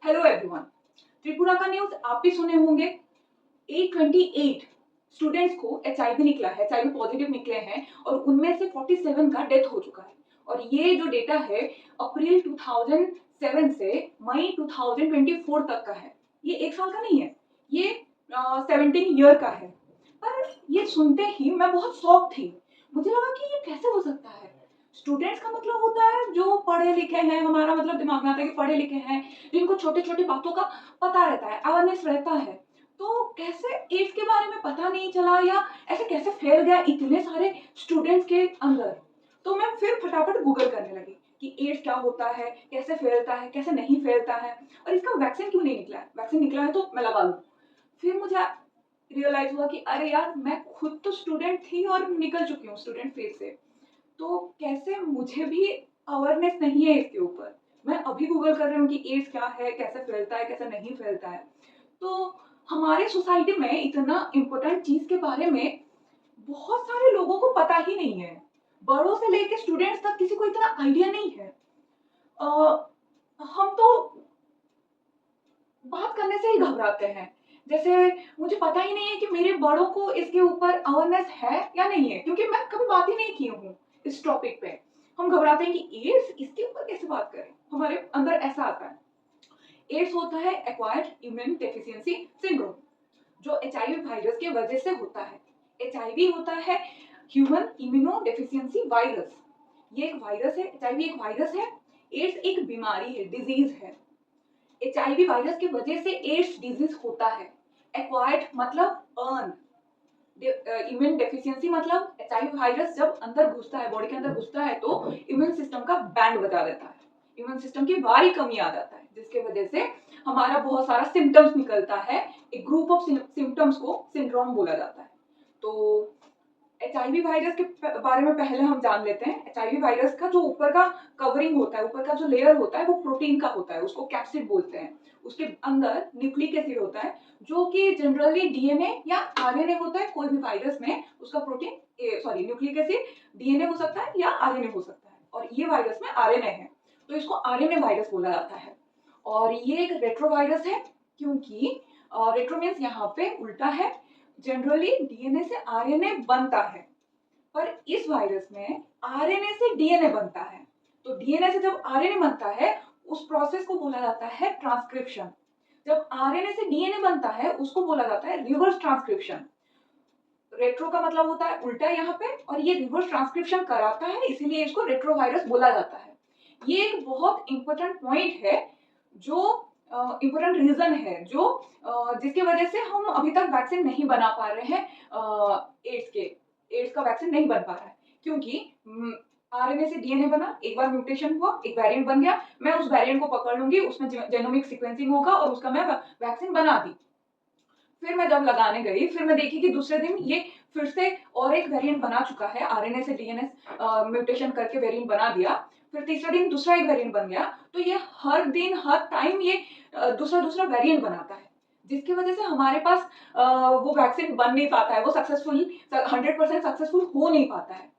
Hello everyone. Tripura का news आप भी सुने होंगे। 828 स्टूडेंट्स को एचआईवी निकला है, एचआईवी पॉजिटिव निकले हैं और उनमें से 47 का डेथ हो चुका है। और ये जो डेटा है अप्रैल 2007 से मई 2024 तक का है। ये एक साल का नहीं है, ये 17 ईयर का है। पर ये सुनते ही मैं बहुत शॉक थी। मुझे लगा कि ये कैसे हो सकता है। स्टूडेंट्स का मतलब होता है जो पढ़े लिखे हैं, हमारा मतलब दिमाग में आता है कि पढ़े लिखे हैं, जिनको छोटे छोटे बातों का पता रहता है, अवेयरनेस रहता है। तो कैसे एड्स के बारे में पता नहीं चला या ऐसे कैसे फैल गया इतने सारे स्टूडेंट्स के अंदर। तो मैं फिर फटाफट गूगल करने लगी कि एड्स क्या होता है, कैसे फैलता है, कैसे नहीं फैलता है, और इसका वैक्सीन क्यों नहीं निकला है। वैक्सीन निकला है तो मैं लगा लूँ। फिर मुझे रियलाइज हुआ कि अरे यार, मैं खुद तो स्टूडेंट थी और निकल चुकी हूँ स्टूडेंट फेज से। तो कैसे मुझे भी अवेयरनेस नहीं है इसके ऊपर। मैं अभी गूगल कर रही हूँ कि एड्स क्या है, कैसे फैलता है, कैसे नहीं फैलता है। तो हमारे सोसाइटी में इतना इम्पोर्टेंट चीज के बारे में बहुत सारे लोगों को पता ही नहीं है। बड़ों से लेके स्टूडेंट्स तक किसी को इतना आइडिया नहीं है। हम तो बात करने से ही घबराते हैं। जैसे मुझे पता ही नहीं है कि मेरे बड़ों को इसके ऊपर अवेयरनेस है या नहीं है, क्योंकि मैं कभी बात ही नहीं की हूँ इस टॉपिक पे। हम घबराते हैं कि एड्स, इसके ऊपर कैसे बात करें। हमारे अंदर ऐसा आता है। एड्स होता है एक्वायर्ड इम्यून डेफिशिएंसी सिंड्रोम, जो एचआईवी वायरस की वजह से होता है। एचआईवी होता है ह्यूमन इम्यूनो डेफिशिएंसी वायरस। ये एक वायरस है, एचआईवी एक वायरस है। एड्स एक बीमारी है, डिजीज है। एचआईवी वायरस की वजह से एड्स डिजीज होता है। एक्वायर्ड मतलब अर्न, इम्यून डेफिशिएंसी मतलब एचआईवी वायरस जब अंदर घुसता है, बॉडी के अंदर घुसता है, तो इम्यून सिस्टम का बैंड बजा देता है। इम्यून सिस्टम की भारी कमी आ जाता है, जिसके वजह से हमारा बहुत सारा सिम्टम्स निकलता है। एक ग्रुप ऑफ सिम्टम्स को सिंड्रोम बोला जाता है। तो एचआईवी वायरस के बारे में पहले हम जान लेते हैं। एचआईवी वायरस का जो ऊपर का कवरिंग होता है, ऊपर का जो लेयर होता है, वो प्रोटीन का होता है, उसको कैप्सिड बोलते हैं। उसके अंदर न्यूक्लिक एसिड होता है, जो कि जनरली डीएनए या आरएनए होता है। कोई भी वायरस में उसका protein, sorry, nucleic acid DNA हो सकता है या आरएनए हो सकता है, और ये वायरस में आरएनए है, तो इसको आरएनए वायरस बोला जाता है। और ये एक रेट्रोवायरस है, क्योंकि रेट्रो मीन्स यहाँ पे उल्टा है। जनरली डीएनए से आरएनए बनता है, पर इस वायरस में आरएनए से डीएनए बनता है। तो डीएनए से जब आरएनए बनता है, उस प्रोसेस को बोला जाता है ट्रांसक्रिप्शन। जब आरएनए से डीएनए बनता है, उसको बोला जाता है रिवर्स ट्रांसक्रिप्शन। रेट्रो का मतलब होता है उल्टा यहाँ पे, और ये रिवर्स ट्रांसक्रिप्शन कराता है, इसीलिए इसको रेट्रोवायरस बोला जाता है। ये एक बहुत इंपॉर्टेंट पॉइंट है, जो इंपॉर्टेंट रीजन है, जो जिसकी वजह से हम अभी तक वैक्सीन नहीं बना पा रहे हैं। एड्स के, एड्स का वैक्सीन नहीं बन पा रहा है, क्योंकि आरएनए से डीएनए बना, एक बार म्यूटेशन हुआ, एक वेरिएंट बन गया, मैं उस वेरिएंट को पकड़ लूंगी, उसमें जेनोमिक सीक्वेंसिंग होगा और उसका मैं वैक्सीन बना दी। फिर मैं जब लगाने गई, फिर मैं देखी कि दूसरे दिन ये फिर से और एक वेरिएंट बना चुका है, आरएनए से डीएनए म्यूटेशन करके वेरिएंट बना दिया। फिर तीसरे दिन दूसरा एक वेरिएंट बन गया। तो ये हर दिन हर टाइम ये दूसरा दूसरा वेरिएंट बनाता है, जिसकी वजह से हमारे पास वो वैक्सीन बन नहीं पाता है, वो सक्सेसफुल 100% सक्सेसफुल हो नहीं पाता है।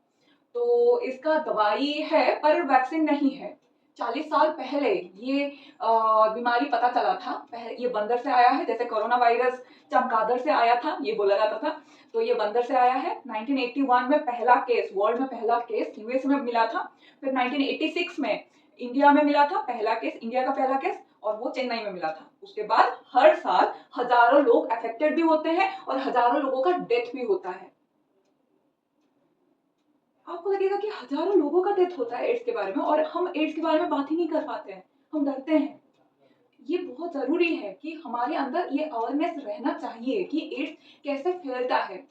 तो इसका दवाई है पर वैक्सीन नहीं है। 40 साल पहले ये बीमारी पता चला था। पहले ये बंदर से आया है, जैसे कोरोना वायरस चमगादड़ से आया था, ये बोला जाता था। तो ये बंदर से आया है। 1981 में पहला केस, वर्ल्ड में पहला केस यूएस में मिला था। फिर 1986 में इंडिया में मिला था पहला केस, इंडिया का पहला केस, और वो चेन्नई में मिला था। उसके बाद हर साल हजारों लोग अफेक्टेड भी होते हैं और हजारों लोगों का डेथ भी होता है। आपको लगेगा कि हजारों लोगों का डेथ होता है एड्स के बारे में, और हम एड्स के बारे में बात ही नहीं कर पाते हैं, हम डरते हैं। ये बहुत जरूरी है कि हमारे अंदर ये अवेयरनेस रहना चाहिए कि एड्स कैसे फैलता है।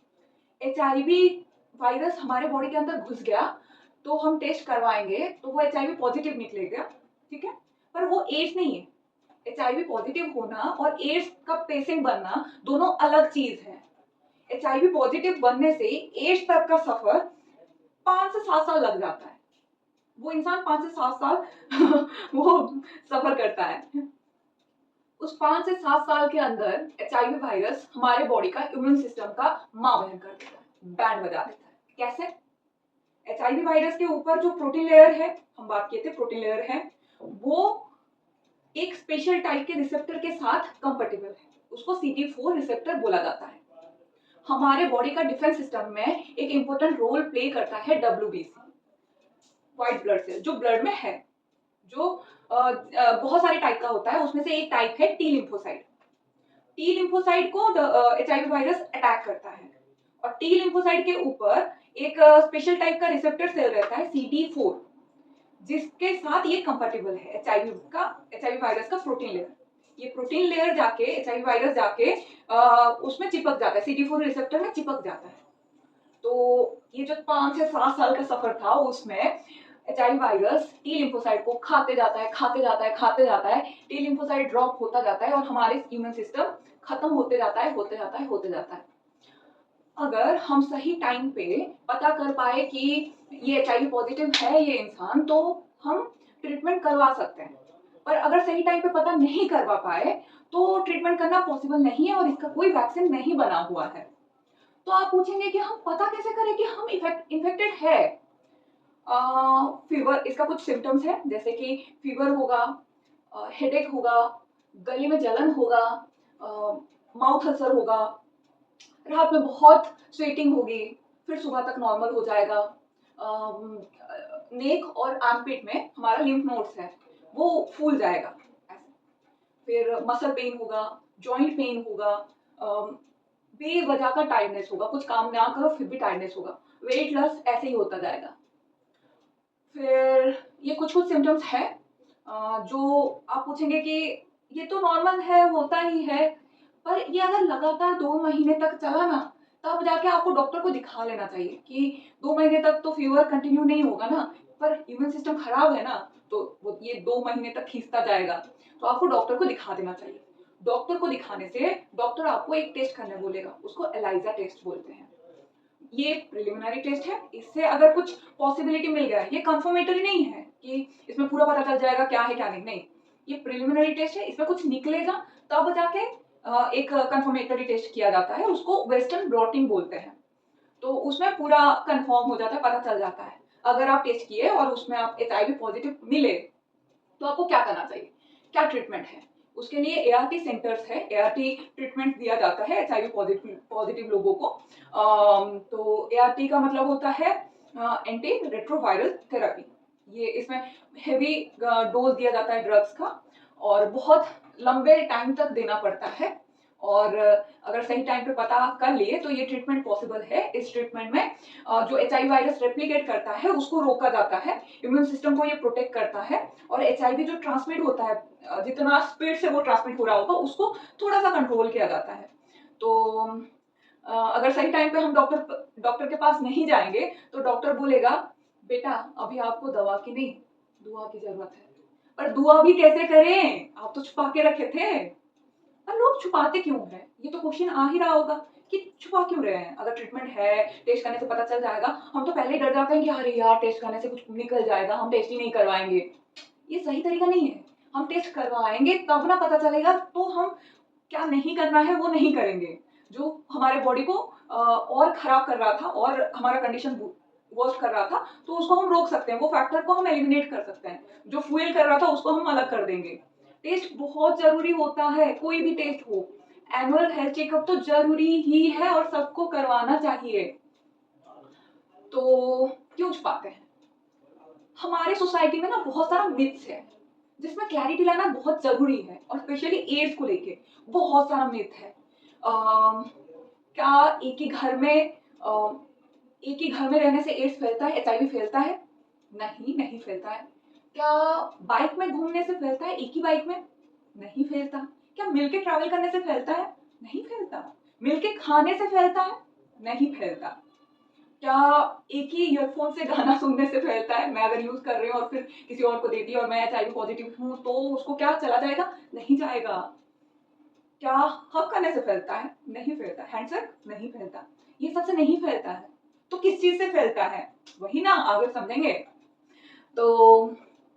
एचआईवी वायरस हमारे बॉडी के अंदर घुस गया तो हम टेस्ट करवाएंगे तो वो एचआईवी पॉजिटिव निकलेगा, ठीक है, पर वो एड्स नहीं है। एचआईवी पॉजिटिव होना और एड्स का पेशेंट बनना दोनों अलग चीज है। एचआईवी पॉजिटिव बनने से एड्स तक का सफर 5 से 7 साल लग जाता है। वो इंसान 5 से 7 साल वो सफर करता है। उस 5 से 7 साल के अंदर एचआईवी वायरस हमारे बॉडी का इम्यून सिस्टम का मां बहन कर देता है, बैंड बजा देता है। कैसे? एचआईवी वायरस के ऊपर जो प्रोटीन लेयर है, हम बात किए थे प्रोटीन लेयर है, वो एक स्पेशल टाइप के रिसेप्टर के साथ कंपेटिबल है, उसको CD4 रिसेप्टर बोला जाता है। हमारे बॉडी का डिफेंस सिस्टम में एक इंपॉर्टेंट रोल प्ले करता है WBC, व्हाइट ब्लड सेल, जो ब्लड में है, जो बहुत सारे टाइप का होता है, उसमें से एक टाइप है टी लिम्फोसाइट। टी लिम्फोसाइट को HIV वायरस अटैक करता है, और टी लिम्फोसाइट के ऊपर एक स्पेशल टाइप का रिसेप्टर सेल रहता है CD4, जिसके साथ ये कंपेटिबल है HIV वायरस का प्रोटीन लेयर। ये प्रोटीन लेयर जाके HIV वायरस जाके उसमें चिपक जाता है, CD4 रिसेप्टर में चिपक जाता है। तो ये जो 5 से 7 साल का सफर था, उसमें HIV वायरस टी लिम्फोसाइट को खाते जाता है, खाते जाता है, खाते जाता है, टी लिम्फोसाइट ड्रॉप होता जाता है और हमारे इम्यून सिस्टम खत्म होते जाता है, होते जाता है, होते जाता है। अगर हम सही टाइम पे पता कर पाए कि ये HIV पॉजिटिव है ये इंसान, तो हम ट्रीटमेंट करवा सकते हैं। पर अगर सही टाइम पे पता नहीं करवा पाए, तो ट्रीटमेंट करना पॉसिबल नहीं है और इसका कोई वैक्सीन नहीं बना हुआ है। तो आप पूछेंगे कि हम पता कैसे करें कि हम इन्फेक्टेड है? फीवर, इसका कुछ सिम्टम्स है, जैसे कि फीवर होगा, हेडेक होगा, गले में जलन होगा, माउथ अल्सर होगा, रात में बहुत स्वेटिंग होगी, फिर सुबह तक नॉर्मल हो जाएगा। नेक और आर्मपिट में हमारा लिम्फ नोड्स है, वो फूल जाएगा ऐसे। फिर मसल पेन होगा, जॉइंट पेन होगा, बेवजह का टायर्डनेस होगा, कुछ काम ना करो फिर भी टायर्डनेस होगा, वेट लॉस ऐसे ही होता जाएगा। फिर ये कुछ कुछ सिम्टम्स है जो आप पूछेंगे कि ये तो नॉर्मल है, होता ही है, पर ये अगर लगातार 2 महीने तक चला ना, तब जाके आपको डॉक्टर को दिखा लेना चाहिए कि 2 महीने तक तो फीवर कंटिन्यू नहीं होगा ना, पर इम्यून सिस्टम खराब है ना, तो वो ये 2 महीने तक खींचता जाएगा, तो आपको डॉक्टर को दिखा देना चाहिए। डॉक्टर को दिखाने से डॉक्टर आपको एक टेस्ट करने बोलेगा, उसको एलाइजा टेस्ट बोलते हैं। ये प्रिलिमिनरी टेस्ट है, इससे अगर कुछ पॉसिबिलिटी मिल गया, ये कंफर्मेटरी नहीं है कि इसमें पूरा पता चल जाएगा क्या है क्या नहीं, ये प्रिलिमिनरी टेस्ट है, इसमें कुछ निकलेगा तब जाके एक कंफर्मेटरी टेस्ट किया जाता है, उसको वेस्टर्न ब्लॉटिंग बोलते हैं। तो उसमें पूरा कंफर्म हो जाता है, पता चल जाता है। अगर आप टेस्ट किए और उसमें आप HIV पॉजिटिव मिले, तो आपको क्या करना चाहिए, क्या ट्रीटमेंट है? उसके लिए ART सेंटर्स है, ART ट्रीटमेंट दिया जाता है HIV पॉजिटिव लोगों को। तो ART का मतलब होता है एंटी रेट्रोवायरल थेरेपी। ये इसमें हेवी डोज दिया जाता है ड्रग्स का, और बहुत लंबे टाइम तक देना पड़ता है, और अगर सही टाइम पे पता कर लिए तो ये ट्रीटमेंट पॉसिबल है। इस ट्रीटमेंट में जो HIV वायरस रेप्लिकेट करता है उसको रोका जाता है, इम्यून सिस्टम को ये प्रोटेक्ट करता है, और HIV जो ट्रांसमिट होता है, जितना स्पीड से वो ट्रांसमिट हो रहा होगा उसको थोड़ा सा कंट्रोल किया जाता है। तो अगर सही टाइम पे हम डॉक्टर के पास नहीं जाएंगे, तो डॉक्टर बोलेगा बेटा अभी आपको दवा की नहीं, दुआ की जरूरत है। पर दुआ भी कैसे करें, आप तो छुपा के रखे थे। पर लोग छुपाते क्यों हैं, ये तो क्वेश्चन आ ही रहा होगा कि छुपा क्यों रहे हैं? अगर ट्रीटमेंट है, टेस्ट करने से पता चल जाएगा, हम तो पहले ही डर जाते हैं कि अरे यार टेस्ट करने से कुछ निकल जाएगा, हम टेस्ट ही नहीं करवाएंगे। ये सही तरीका नहीं है। हम टेस्ट करवाएंगे तब ना पता चलेगा, तो हम क्या नहीं करना है वो नहीं करेंगे, जो हमारे बॉडी को और खराब कर रहा था और हमारा कंडीशन वर्स्ट कर रहा था, तो उसको हम रोक सकते हैं, वो फैक्टर को हम एलिमिनेट कर सकते हैं। जो फ्यूल कर रहा था उसको हम अलग कर देंगे। टेस्ट बहुत जरूरी होता है, कोई भी टेस्ट हो। एनुअल हेल्थ चेकअप तो जरूरी ही है और सबको करवाना चाहिए। तो क्यों छुपाते हैं? हमारे सोसाइटी में ना बहुत सारा मिथ्स है, जिसमें क्लैरिटी लाना बहुत जरूरी है, और स्पेशली एड्स को लेके बहुत सारा मिथ है। क्या एक ही घर में रहने से एड्स फैलता है, HIV फैलता है? नहीं, नहीं फैलता है। क्या बाइक में घूमने से फैलता है, एक ही बाइक में? नहीं फैलता। क्या मिलके ट्रैवल करने से फैलता है? नहीं फैलता। मिलके खाने से फैलता है? नहीं फैलता। क्या एक ही ईयरफोन से गाना सुनने से फैलता है? मैं अगर यूज कर रही हूँ और फिर किसी और को दे दी और मैं HIV पॉजिटिव हूँ, तो उसको क्या चला जाएगा? नहीं जाएगा। क्या हग करने से फैलता है? नहीं फैलता। हैंडशेक? नहीं फैलता। ये सबसे नहीं फैलता है। तो किस चीज से फैलता है? वही ना आगे समझेंगे। तो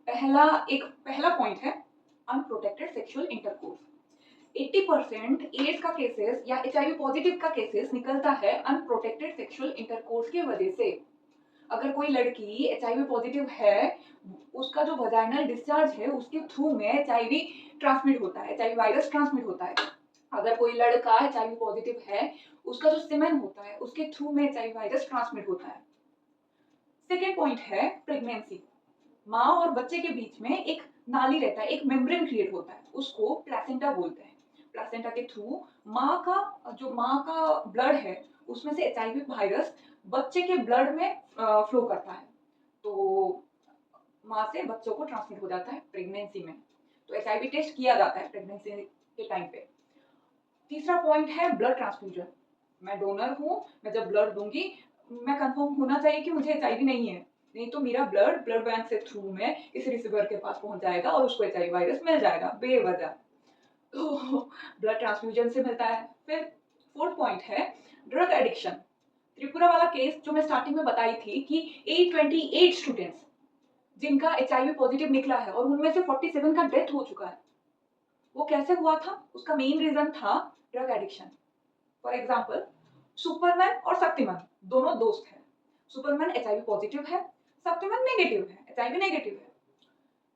पहला पॉइंट है अनप्रोटेक्टेड सेक्सुअल इंटरकोर्स। 80% एड्स का केसेस या HIV पॉजिटिव का केसेस निकलता है अनप्रोटेक्टेड सेक्सुअल इंटरकोर्स की वजह से। अगर कोई लड़की एचआईवी पॉजिटिव है, उसका जो वजाइनल डिस्चार्ज है उसके थ्रू में एचआईवी ट्रांसमिट होता है, एचआईवी वायरस ट्रांसमिट होता है। अगर कोई लड़का एचआईवी पॉजिटिव है, उसका जो सीमेन होता है उसके थ्रू में एचआईवी वायरस ट्रांसमिट होता है। सेकेंड पॉइंट है प्रेगनेंसी। माँ और बच्चे के बीच में एक नाली रहता है, एक मेम्ब्रेन क्रिएट होता है, उसको प्लेसेंटा बोलते हैं। प्लेसेंटा के थ्रू माँ का ब्लड है उसमें से एचआईवी वायरस बच्चे के ब्लड में फ्लो करता है, तो माँ से बच्चों को ट्रांसमिट हो जाता है प्रेगनेंसी में। तो एचआईवी टेस्ट किया जाता है प्रेगनेंसी के टाइम पे। तीसरा पॉइंट है ब्लड ट्रांसफ्यूजन। मैं डोनर हूँ, मैं जब ब्लड दूंगी मैं कंफर्म होना चाहिए कि मुझे एचआईवी नहीं है, नहीं तो मेरा ब्लड बैंक से थ्रू में इस रिसीवर के पास पहुंच जाएगा और उसको एचआईवी वायरस मिल जाएगा बेवजह। तो ब्लड ट्रांसफ्यूजन से मिलता है। फिर फोर्थ पॉइंट है ड्रग एडिक्शन। त्रिपुरा वाला केस जो मैं स्टार्टिंग में बताई थी कि 828 स्टूडेंट्स जिनका एचआईवी पॉजिटिव निकला है और उनमें से 47 का डेथ हो चुका है, वो कैसे हुआ था? उसका मेन रीजन था drug addiction. For example Superman और शक्तिमान दोनों दोस्त हैं। सुपरमैन एचआईवी पॉजिटिव है, शक्तिमान नेगेटिव है, एचआईवी नेगेटिव है।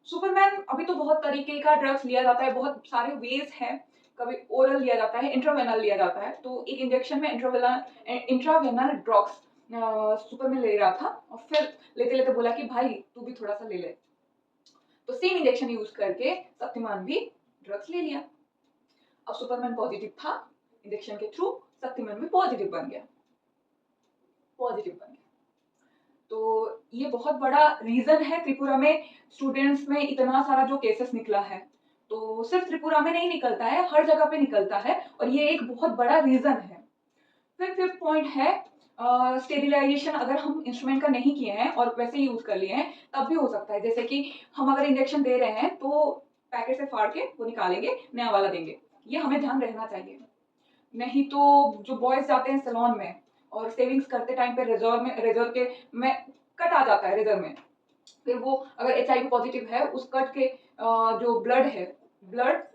सुपरमैन अभी तो बहुत तरीके का ड्रग्स लिया जाता है, बहुत सारे वेज हैं। कभी ओरल लिया जाता है, इंट्रावेनल लिया जाता है। तो एक इंजेक्शन में इंट्रावेनल ड्रग्स सुपरमैन ले रहा था और फिर लेते लेते बोला कि भाई तू भी थोड़ा सा ले ले, तो सेम इंजेक्शन यूज करके शक्तिमान भी ड्रग्स ले लिया। अब सुपरमैन पॉजिटिव था, इंजेक्शन के थ्रू शक्तिमान भी पॉजिटिव बन गया। तो ये बहुत बड़ा रीजन है त्रिपुरा में स्टूडेंट्स में इतना सारा जो केसेस निकला है। तो सिर्फ त्रिपुरा में नहीं निकलता है, हर जगह पे निकलता है और ये एक बहुत बड़ा रीजन है। फिर फिफ्थ पॉइंट है स्टेरिलाइजेशन। अगर हम इंस्ट्रूमेंट का नहीं किए हैं और वैसे यूज कर लिए हैं तब भी हो सकता है। जैसे कि हम अगर इंजेक्शन दे रहे हैं तो पैकेट से फाड़ के वो निकालेंगे, नया वाला देंगे, ये हमें ध्यान रहना चाहिए। नहीं तो जो बॉयज जाते हैं सैलून में और सेविंग्स करते टाइम पे रेजर के में कट आ जाता है रेजर में, फिर वो अगर एचआईवी पॉजिटिव है उस कट के जो ब्लड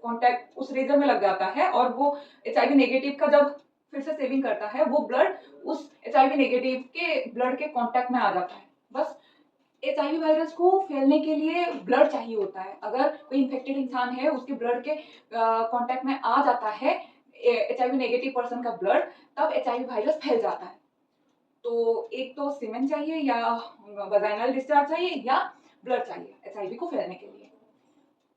कांटेक्ट उस रेजर में लग जाता है और वो एचआईवी नेगेटिव का जब फिर से सेविंग करता है वो ब्लड उस एचआईवी नेगेटिव के ब्लड के कांटेक्ट में आ जाता है। बस एचआईवी वायरस को फैलने के लिए ब्लड चाहिए होता है। अगर कोई इन्फेक्टेड इंसान है उसके ब्लड के कांटेक्ट में आ जाता है एचआईवी नेगेटिव पर्सन का ब्लड, तब एचआईवी वायरस फैल जाता है। तो एक तो सीमेन चाहिए या वजाइनल डिस्चार्ज चाहिए या ब्लड चाहिए एचआईवी को फैलने के लिए।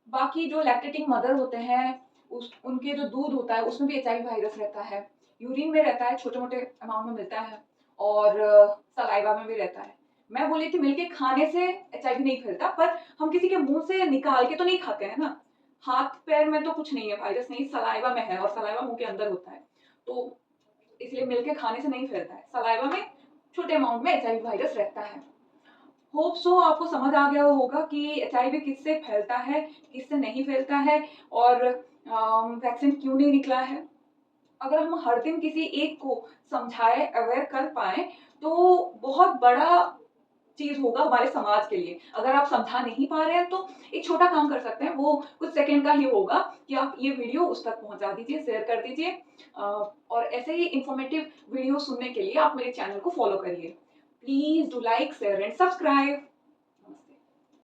बाकी जो लैक्टेटिंग मदर होते हैं उनके जो दूध होता है उसमें भी एचआईवी वायरस रहता है, यूरिन में रहता है, छोटे मोटे अमाउंट में मिलता है और सलाइवा में भी रहता है। मैं बोली थी मिलके खाने से एचआईवी नहीं फैलता, पर हम किसी के मुंह से निकाल के तो नहीं खाते हैं ना। हाथ पैर में तो कुछ नहीं है, वायरस नहीं, सलाइवा में है और सलाइवा मुंह के अंदर होता है, तो इसलिए मिलके खाने से नहीं फैलता है। सलाइवा में छोटे अमाउंट में एचआईवी वायरस रहता है। होप सो आपको समझ आ गया होगा कि एचआईवी किससे फैलता है, किससे नहीं फैलता है और वैक्सीन क्यों नहीं निकला है। अगर हम हर दिन किसी एक को समझाए, अवेयर कर पाए तो बहुत बड़ा चीज होगा हमारे समाज के लिए। अगर आप समझा नहीं पा रहे हैं तो एक छोटा काम कर सकते हैं, वो कुछ सेकंड का ही होगा कि आप ये वीडियो उस तक पहुंचा दीजिए, शेयर कर दीजिए और ऐसे ही इंफॉर्मेटिव वीडियो सुनने के लिए आप मेरे चैनल को फॉलो करिए। Please do like, share and subscribe.